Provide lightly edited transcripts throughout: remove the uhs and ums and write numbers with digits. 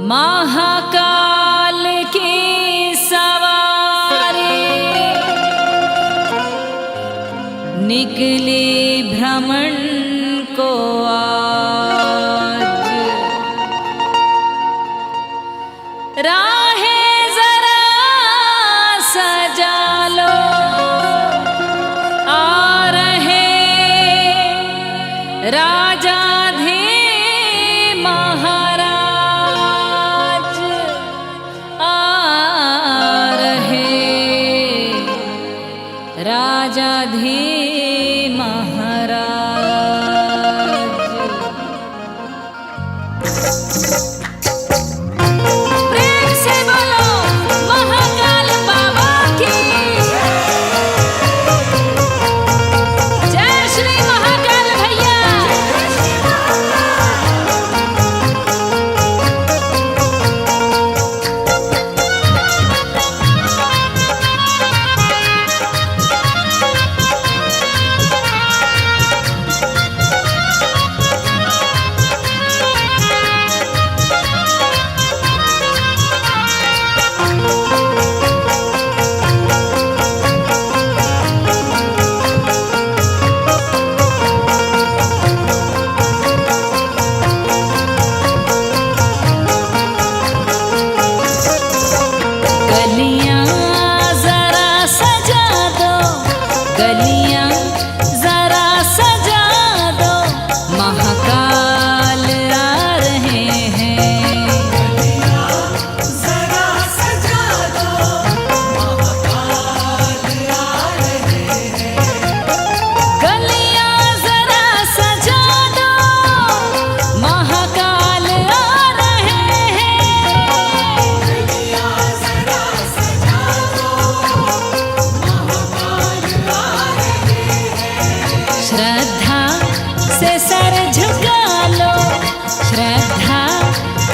महाकाल की सवारी निकली भ्रमण को आज। राहें जरा सजा लो, आ रहे राजा राजाधी महाराज। प्रेम से बोलो महाकाल बाबा की जय। श्री महाकाल भैया। गलियां जरा सजा दो, महाकाल आ रहे हैं। गलियां जरा सजा दो, महाकाल आ रहे हैं। गलियां जरा सजा दो, महाकाल आ रहे हैं। गलियां जरा सजा दो, श्रद्धा से सर झुका लो, श्रद्धा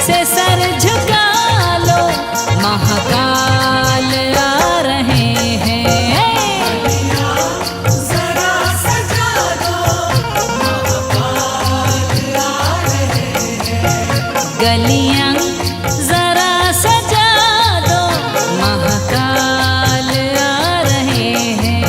से सर झुका लो, महाकाल आ रहे हैं। जरा सजा दो, महाकाल आ रहे हैं। गलियां जरा सजा दो, महाकाल आ रहे हैं।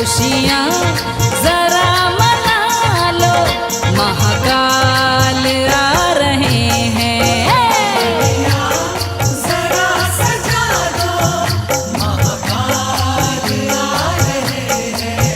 खुशियाँ जरा मना लो, महाकाल आ रहे हैं। जरा सजा दो, महाकाल आ रहे हैं।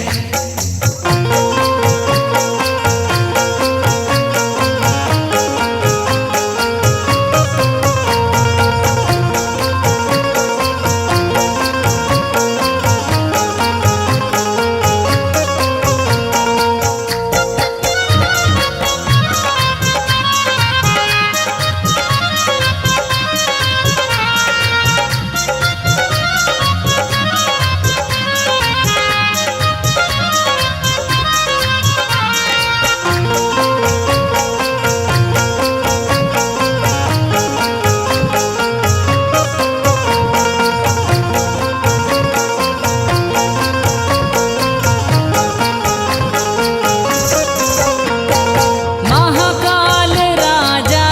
महाकाल राजा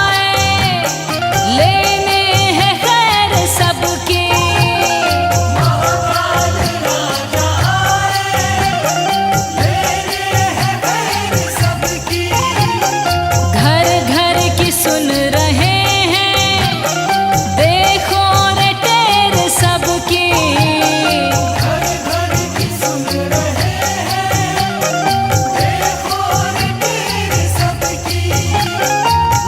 आए, लेने हैं खैर सबके। महाकाल राजा आए, लेने हैं खैर सबकी। घर घर की सुन रहे हैं, देखो रे टेर सबके। घर घर की सुन रहे हैं, देखो रे तेरे सबकी।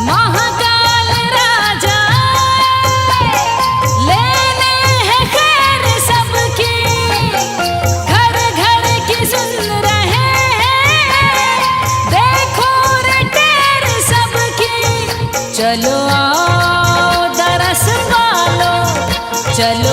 महाकाल राजा आए, लेने हैं खैर सबकी। घर घर की सुन रहे हैं, देखो रे टेर सबकी। चलो आओ दरस वालो, चलो